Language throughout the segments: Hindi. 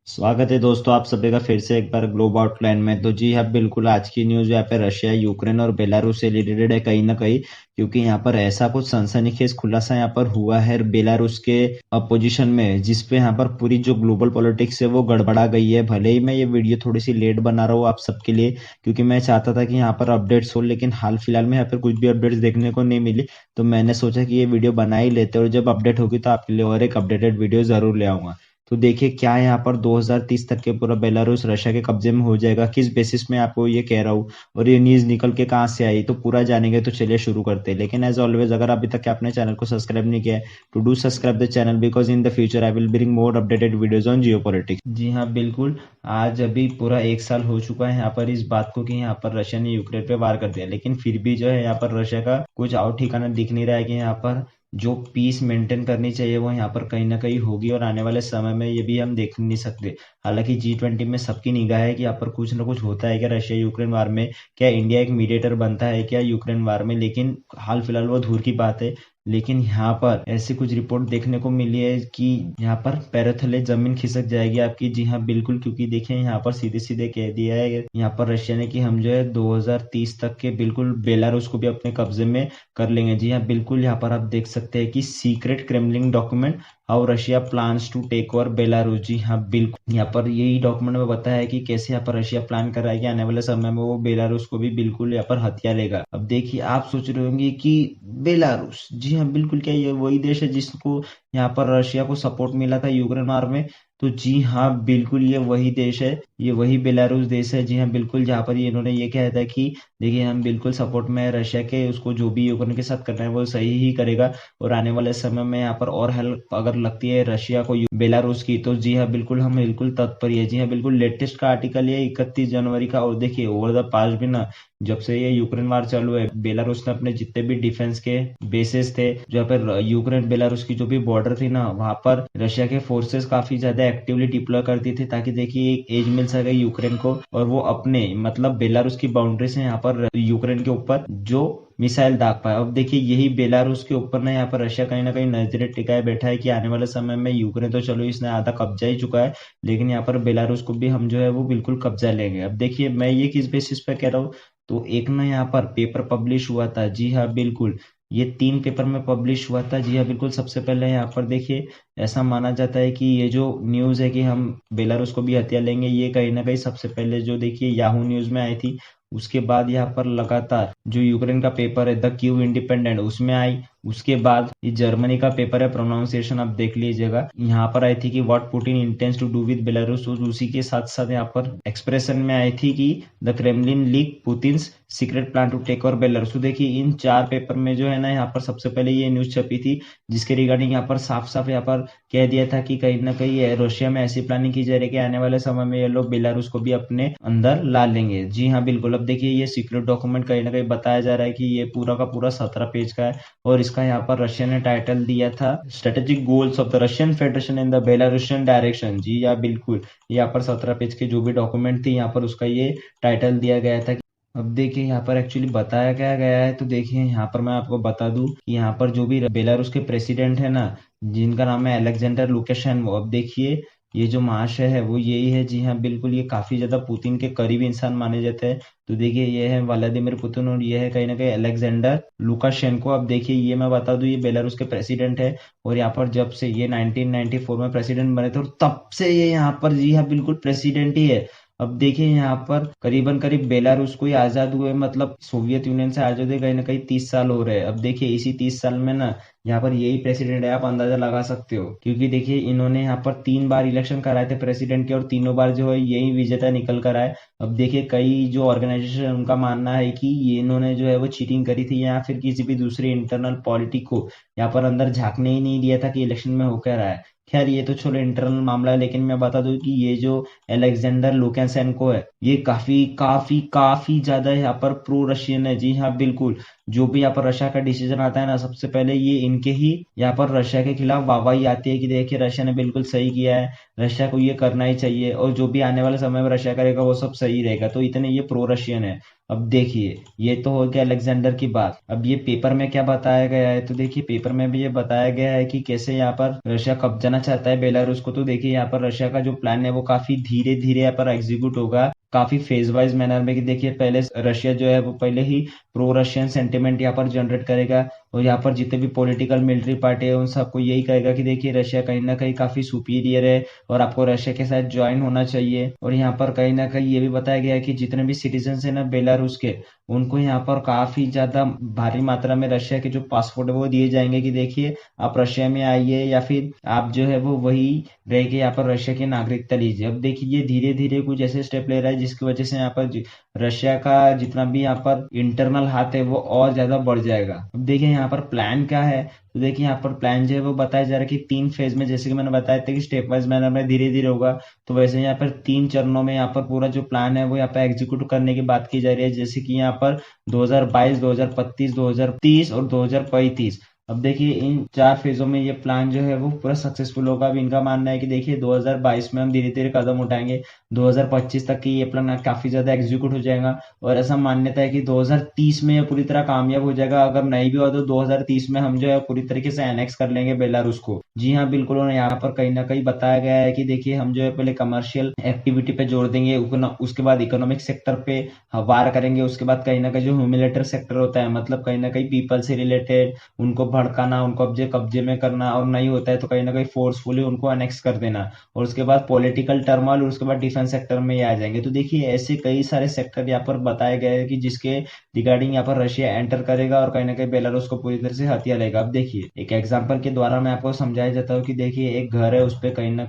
स्वागत है दोस्तों आप सभी का फिर से एक बार ग्लोब आउटलाइन में। तो जी हाँ, बिल्कुल आज की न्यूज यहाँ पे रशिया, यूक्रेन और बेलारूस से रिलेटेड है कहीं ना कहीं, क्योंकि यहाँ पर ऐसा कुछ सनसनीखेज खुलासा यहाँ पर हुआ है बेलारूस के अपोजिशन में, जिसपे यहाँ पर पूरी जो ग्लोबल पॉलिटिक्स है वो गड़बड़ा गई है। भले ही मैं ये वीडियो थोड़ी सी लेट बना रहा हूँ आप सबके लिए, क्योंकि मैं चाहता था कि यहाँ पर अपडेट्स हो, लेकिन हाल फिलहाल में यहाँ पर कुछ भी अपडेट्स देखने को नहीं मिली। तो मैंने सोचा कि ये वीडियो बना ही लेते, और जब अपडेट होगी तो आपके लिए और एक अपडेटेड वीडियो जरूर ले आऊंगा। तो देखिए क्या यहाँ पर 2030 तक के पूरा बेलारूस रशिया के कब्जे में हो जाएगा, किस बेसिस में आपको ये कह रहा हूँ और ये न्यूज निकल के कहाँ से आई, तो पूरा जानेंगे। तो चलिए शुरू करते हैं, लेकिन एज ऑलवेज अगर अभी तक आपने चैनल को सब्सक्राइब नहीं किया है तो do subscribe the channel, because in the future I will bring more updated videos on geopolitics. जी हाँ बिल्कुल, आज अभी पूरा एक साल हो चुका है यहाँ पर इस बात को कि यहाँ पर रशिया ने यूक्रेन पे वार कर दिया, लेकिन फिर भी जो है यहाँ पर रशिया का कुछ और ठिकाना दिख नहीं रहा है कि यहाँ पर जो पीस मेंटेन करनी चाहिए वो यहाँ पर कहीं ना कहीं होगी, और आने वाले समय में ये भी हम देख नहीं सकते। हालांकि G20 में सबकी निगाह है कि यहाँ पर कुछ ना कुछ होता है क्या रशिया यूक्रेन वार में, क्या इंडिया एक मीडिएटर बनता है क्या यूक्रेन वार में, लेकिन हाल फिलहाल वो दूर की बात है। लेकिन यहाँ पर ऐसी कुछ रिपोर्ट देखने को मिली है कि यहाँ पर पैरों तले जमीन खिसक जाएगी आपकी। जी हाँ बिल्कुल, क्योंकि देखिए यहाँ पर सीधे सीधे कह दिया है यहाँ पर रशिया ने कि हम जो है 2030 तक के बिल्कुल बेलारूस को भी अपने कब्जे में कर लेंगे। जी हाँ बिल्कुल, यहाँ पर आप देख सकते हैं कि secret Kremlin document how Russia plans to take over Belarus. जी हाँ बिल्कुल, यहाँ पर यही डॉक्यूमेंट में बताया है कि कैसे यहाँ पर रशिया प्लान कर रहा है कि आने वाले समय में वो बेलारूस को भी बिल्कुल यहाँ पर हथियार लेगा। अब देखिए आप सोच रहे होंगे कि बेलारूस, जी हाँ बिल्कुल, क्या ये वही देश है जिसको यहाँ पर रशिया को सपोर्ट मिला था यूक्रेन वार में? तो जी हाँ बिल्कुल, ये वही देश है, ये वही बेलारूस देश है। जी हाँ बिल्कुल, जहाँ पर ये इन्होंने ये कहा था कि देखिए हम बिल्कुल सपोर्ट में है रशिया के, उसको जो भी यूक्रेन के साथ करना है वो सही ही करेगा, और आने वाले समय में यहाँ पर और हेल्प अगर लगती है रशिया को बेलारूस की तो जी हाँ बिल्कुल हम बिल्कुल तत्पर ही है। जी हाँ बिल्कुल, लेटेस्ट का आर्टिकल है 31 जनवरी का, और देखिए ओवर द पास्ट भी ना, जब से ये यूक्रेन वार चालू है बेलारूस ने अपने जितने भी डिफेंस के बेसेस थे, जहाँ पर यूक्रेन बेलारूस की जो भी बॉर्डर थी ना, वहां पर रशिया के फोर्सेस काफी ज्यादा एक्टिवली डिप्लॉय करती थी, ताकि देखिए एक एज मिल सके यूक्रेन को, और वो अपने मतलब बेलारूस की बाउंड्री से यहाँ पर यूक्रेन के ऊपर जो मिसाइल दाग पाए। अब देखिए यही बेलारूस के ऊपर ना यहाँ पर रशिया कहीं ना कहीं नजरें टिकाए बैठा है कि आने वाले समय में यूक्रेन तो चलो इसने आधा कब्जा ही चुका है, लेकिन यहाँ पर बेलारूस को भी हम जो है वो बिल्कुल कब्जा लेंगे। अब देखिए मैं ये किस बेसिस पे कह रहा हूँ, तो एक ना यहाँ पर पेपर पब्लिश हुआ था। जी हाँ बिल्कुल, ये 3 पेपर में पब्लिश हुआ था। जी हाँ बिल्कुल, सबसे पहले यहाँ पर देखिए ऐसा माना जाता है कि ये जो न्यूज है कि हम बेलारूस को भी हथियार लेंगे, ये कहीं ना कहीं सबसे पहले जो देखिए याहू न्यूज में आई थी। उसके बाद यहाँ पर लगातार जो यूक्रेन का पेपर है द क्यू इंडिपेंडेंट उसमें आई। उसके बाद ये जर्मनी का पेपर है, प्रोनाउंसिएशन आप देख लीजिएगा, यहाँ पर आई थी कि what Putin intends to do with Belarus. उसी के साथ साथ यहाँ पर एक्सप्रेशन में आई थी कि the Kremlin leak Putin secret plan to take over Belarus. तो देखिए इन 4 पेपर में जो है ना यहाँ पर सबसे पहले ये न्यूज छपी थी, जिसके रिगार्डिंग यहाँ पर साफ साफ यहाँ पर कह दिया था कि कहीं ना कहीं रशिया में ऐसी प्लानिंग की जा रही है कि आने वाले समय में ये लोग बेलारूस को भी अपने अंदर ला लेंगे। जी हाँ बिल्कुल, अब देखिए ये सीक्रेट डॉक्यूमेंट कहीं ना कहीं बताया जा रहा है कि ये पूरा का पूरा 17 पेज का है, और इसका यहाँ पर रशिया ने टाइटल दिया था strategic goals of the Russian Federation in the Belarusian direction. जी हाँ बिल्कुल, यहाँ पर 17 पेज के जो भी डॉक्यूमेंट थी यहाँ पर उसका ये टाइटल दिया गया था। अब देखिए यहाँ पर एक्चुअली बताया क्या गया है, तो देखिए यहाँ पर मैं आपको बता दूं कि यहाँ पर जो भी बेलारूस के प्रेसिडेंट है ना, जिनका नाम है अलेक्जेंडर लुकाशेंको, अब देखिए ये जो महाशय है वो यही है। जी हाँ बिल्कुल, ये काफी ज्यादा पुतिन के करीबी इंसान माने जाते हैं। तो देखिए ये है व्लादिमीर पुतिन, और ये है कहीं ना कहीं अलेक्जेंडर लुकाशेंको। अब देखिए ये मैं बता दूं ये बेलारूस के प्रेसिडेंट है, और यहाँ पर जब से ये 1994 में प्रेसिडेंट बने थे, और तब से ये यहाँ पर जी हाँ बिल्कुल प्रेसिडेंट ही है। अब देखिए यहाँ पर करीबन करीब बेलारूस को ही आजाद हुए, मतलब सोवियत यूनियन से आजाद हुए कहीं ना कहीं 30 साल हो रहे हैं। अब देखिए इसी 30 साल में ना यहाँ पर यही प्रेसिडेंट है, आप अंदाजा लगा सकते हो, क्योंकि देखिए इन्होंने यहाँ पर 3 बार इलेक्शन कराए थे प्रेसिडेंट के, और तीनों बार जो है यही विजेता निकल कर आए। अब देखिए कई जो ऑर्गेनाइजेशन उनका मानना है कि ये इन्होंने जो है वो चीटिंग करी थी, या फिर किसी भी दूसरी इंटरनल पॉलिटिक को यहाँ पर अंदर झांकने ही नहीं दिया था कि इलेक्शन में होकर आया। खैर ये तो चलो इंटरनल मामला है, लेकिन मैं बता दूं कि ये जो अलेक्जेंडर लुकाशेंको है, ये काफी काफी काफी ज्यादा यहाँ पर प्रो रशियन है। जी हाँ बिल्कुल, जो भी यहाँ पर रशिया का डिसीजन आता है ना, सबसे पहले ये इनके ही यहाँ पर रशिया के खिलाफ वाहवाही आती है कि देखिए रशिया ने बिल्कुल सही किया है, रशिया को ये करना ही चाहिए, और जो भी आने वाले समय में रशिया करेगा वो सब सही रहेगा। तो इतने ये प्रो रशियन है। अब देखिए, ये तो हो गया अलेक्जेंडर की बात। अब ये पेपर में क्या बताया गया है, तो देखिए पेपर में भी ये बताया गया है कि कैसे यहाँ पर रशिया कब्जाना चाहता है बेलारूस को। तो देखिए यहाँ पर रशिया का जो प्लान है वो काफी धीरे धीरे यहाँ पर एग्जीक्यूट होगा, काफी फेज वाइज मैनर में। कि देखिए पहले रशिया जो है वो पहले ही प्रो रशियन सेंटिमेंट यहाँ पर जनरेट करेगा, और यहाँ पर जितने भी पॉलिटिकल मिलिट्री पार्टी है उन सबको यही कहेगा कि देखिए रशिया कहीं ना कहीं काफी सुपीरियर है और आपको रशिया के साथ ज्वाइन होना चाहिए। और यहाँ पर कहीं ना कहीं ये भी बताया गया है कि जितने भी सिटीजन है ना बेलारूस के, उनको यहाँ पर काफी ज्यादा भारी मात्रा में रशिया के जो पासपोर्ट है वो दिए जाएंगे कि देखिए आप रशिया में आइए, या फिर आप जो है वो वही रह के यहाँ पर रशिया की नागरिकता लीजिए। अब देखिए ये धीरे धीरे कुछ ऐसे स्टेप ले रहा है जिसकी वजह से यहाँ पर रशिया का जितना भी यहाँ पर इंटरनल हाथ है वो और ज्यादा बढ़ जाएगा। अब देखिए यहाँ पर प्लान क्या है, तो देखिए यहाँ पर प्लान जो है वो बताया जा रहा है कि 3 फेज में, जैसे कि मैंने बताया था कि स्टेप वाइज मैनर में धीरे धीरे होगा, तो वैसे यहाँ पर 3 चरणों में यहाँ पर पूरा जो प्लान है वो यहाँ पर एग्जीक्यूट करने की बात की जा रही है। जैसे कि यहाँ पर 2022, 2025, 2030 और 2035। अब देखिए इन 4 फेजों में ये प्लान जो है वो पूरा सक्सेसफुल होगा। अब इनका मानना है कि देखिए 2022 में हम धीरे धीरे कदम उठाएंगे, 2025 तक की ये प्लान काफी ज्यादा एग्जीक्यूट हो जाएगा, और ऐसा मान्यता है कि 2030 में ये पूरी तरह कामयाब हो जाएगा। अगर नहीं भी हुआ तो 2030 में हम जो है पूरी तरीके से एनेक्स कर लेंगे बेलारूस को। जी हाँ बिल्कुल, और यहाँ पर कहीं ना कहीं बताया गया है कि देखिए हम जो है पहले कमर्शियल एक्टिविटी पे जोर देंगे, उसके बाद इकोनॉमिक सेक्टर पे वार करेंगे, उसके बाद कहीं ना कहीं जो ह्यूमिलेटर सेक्टर होता है, मतलब कहीं ना कहीं पीपल से रिलेटेड उनको भड़काना, उनको कब्जे कब्जे में करना, और नहीं होता है तो कहीं ना कहीं फोर्सफुली उनको अनेक्स कर देना, और उसके बाद पॉलिटिकल टर्मोइल, और उसके बाद डिफेंस सेक्टर में ये आ जाएंगे। तो देखिए ऐसे कई सारे सेक्टर यहाँ पर बताए गए हैं कि जिसके रिगार्डिंग यहाँ पर रशिया एंटर करेगा और कहीं ना कहीं बेलारूस को पूरी तरह से हथिया लेगा। अब देखिए एक एग्जाम्पल के द्वारा मैं आपको समझाया जाता हूँ कि देखिए एक घर है, उस पर कहीं ना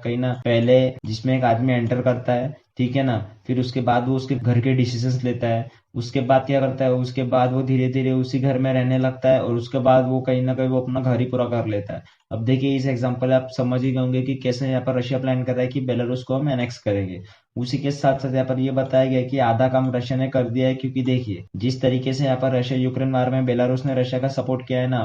पहले जिसमें एक आदमी एंटर करता है, ठीक है ना, फिर उसके बाद वो उसके घर के डिसीजंस लेता है, उसके बाद क्या करता है, उसके बाद वो धीरे धीरे उसी घर में रहने लगता है, और उसके बाद वो कहीं ना कहीं वो अपना घर ही पूरा कर लेता है। अब देखिए इस एग्जांपल आप समझ ही गए होंगे कि कैसे यहाँ पर रशिया प्लान कर रहा है कि बेलारूस को हम एनेक्स करेंगे। उसी के साथ साथ यहाँ पर ये बताया गया कि आधा काम रशिया ने कर दिया है, क्योंकि देखिए जिस तरीके से यहाँ पर रशिया यूक्रेन वार में बेलारूस ने रशिया का सपोर्ट किया है ना,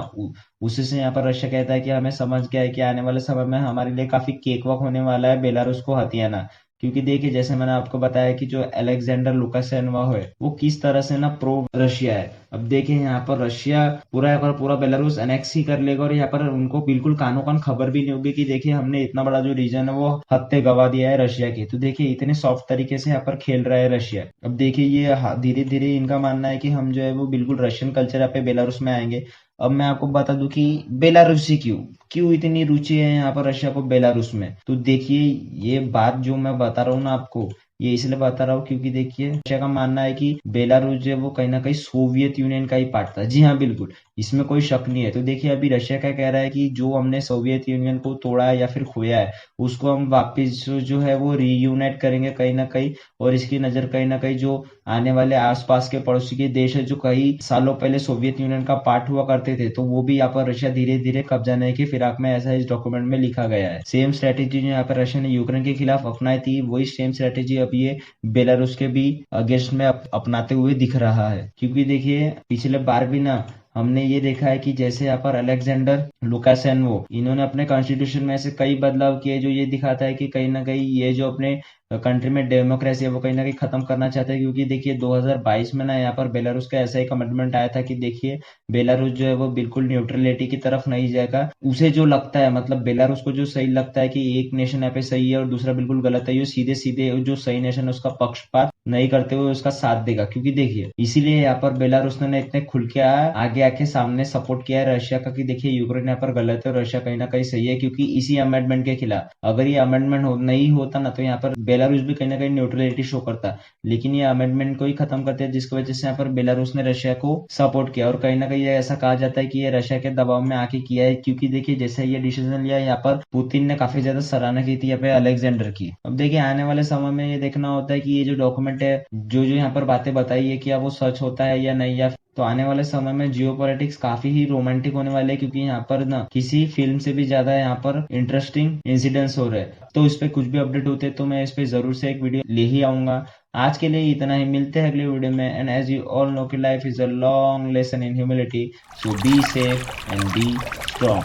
उसी से यहाँ पर रशिया कहता है कि हमें समझ गया है कि आने वाले समय में हमारे लिए काफी केक वॉक होने वाला है बेलारूस को हथियाना। क्योंकि देखिए जैसे मैंने आपको बताया कि जो अलेक्जेंडर लुकाशेनवा है वो किस तरह से ना प्रो रशिया है। अब देखिए यहाँ पर रशिया पूरा बेलारूस एनेक्स ही कर लेगा, और यहाँ पर उनको बिल्कुल कानो कान खबर भी नहीं होगी कि देखिए हमने इतना बड़ा जो रीजन है वो हत्ते गवा दिया है रशिया की। तो देखिए इतने सॉफ्ट तरीके से यहाँ पर खेल रहा है रशिया। अब देखिए ये धीरे धीरे इनका मानना है कि हम जो है वो बिल्कुल रशियन कल्चर यहाँ पे बेलारूस में आएंगे। अब मैं आपको बता दूं कि बेलारूसी क्यों क्यों इतनी रुचि है यहाँ पर रशिया को बेलारूस में। तो देखिए ये बात जो मैं बता रहा हूँ ना आपको, ये इसलिए बता रहा हूँ क्योंकि देखिए रशिया का मानना है कि बेलारूस जो है वो कहीं ना कहीं सोवियत यूनियन का ही पार्ट था। जी हाँ बिल्कुल, इसमें कोई शक नहीं है। तो देखिए अभी रशिया क्या कह रहा है कि जो हमने सोवियत यूनियन को तोड़ा है या फिर खोया है, उसको हम वापिस जो है वो रीयूनाइट करेंगे कहीं ना कहीं। और इसकी नजर कहीं ना कहीं जो आने वाले आसपास के पड़ोसी के देश है जो कई सालों पहले सोवियत यूनियन का पार्ट हुआ करते थे, तो वो भी यहाँ पर रशिया धीरे धीरे कब्जा लेने की फिराक में, ऐसा इस डॉक्यूमेंट में लिखा गया है। सेम स्ट्रेटेजी जो यहाँ पर रशिया ने यूक्रेन के खिलाफ अपनाई थी, वही सेम स्ट्रेटेजी अब ये बेलारूस के भी अगेंस्ट में अपनाते हुए दिख रहा है। क्योंकि देखिए पिछले बार भी ना हमने ये देखा है कि जैसे यहाँ पर अलेक्जेंडर लुकाशेनको इन्होंने अपने कॉन्स्टिट्यूशन में ऐसे कई बदलाव किए जो ये दिखाता है कि कहीं ना कहीं ये जो अपने कंट्री में डेमोक्रेसी है वो कहीं ना कहीं खत्म करना चाहते हैं। क्योंकि देखिए 2022 में ना यहाँ पर बेलारूस का ऐसा ही कमिटमेंट आया था कि देखिए बेलारूस जो है वो बिल्कुल न्यूट्रलिटी की तरफ नहीं जाएगा। उसे जो लगता है, मतलब बेलारूस को जो सही लगता है कि एक नेशन यहाँ पे सही है और दूसरा बिल्कुल गलत है, ये सीधे सीधे जो सही नेशन है उसका पक्षपात नहीं करते हुए उसका साथ देगा। क्योंकि देखिए इसीलिए यहाँ पर बेलारूस ने इतने खुल के आगे आके सामने सपोर्ट किया है रशिया का कि देखिए यूक्रेन यहाँ पर गलत है और रशिया कहीं ना कहीं सही है। क्योंकि इसी अमेंडमेंट के खिलाफ अगर ये अमेंडमेंट नहीं होता ना, तो यहाँ पर बेलारूस भी कहीं ना कहीं न्यूट्रलिटी शो करता। लेकिन ये अमेंडमेंट को ही खत्म करते हैं, जिसकी वजह से यहाँ पर बेलारूस ने रशिया को सपोर्ट किया। और कहीं ना कहीं ऐसा कहा जाता है कि ये रशिया के दबाव में आके किया है। क्योंकि देखिए जैसे ये डिसीजन लिया, यहाँ पर पुतिन ने काफी ज्यादा सराहना की थी यहाँ पे अलेक्जेंडर की। अब देखिए आने वाले समय में ये देखना होता है कि ये जो डॉक्यूमेंट है, जो जो यहाँ पर बातें बताई है, क्या वो सच होता है या नहीं। या तो आने वाले समय में जियो पॉलिटिक्स काफी ही रोमांटिक होने वाले हैं, क्योंकि यहाँ पर ना किसी फिल्म से भी ज्यादा यहाँ पर इंटरेस्टिंग इंसिडेंट्स हो रहे हैं। तो इस पे कुछ भी अपडेट होते हैं तो मैं इस पे जरूर से एक वीडियो ले ही आऊंगा। आज के लिए इतना ही, मिलते हैं अगली वीडियो में। And as you all know कि life is a long lesson in humility, so be safe and be strong.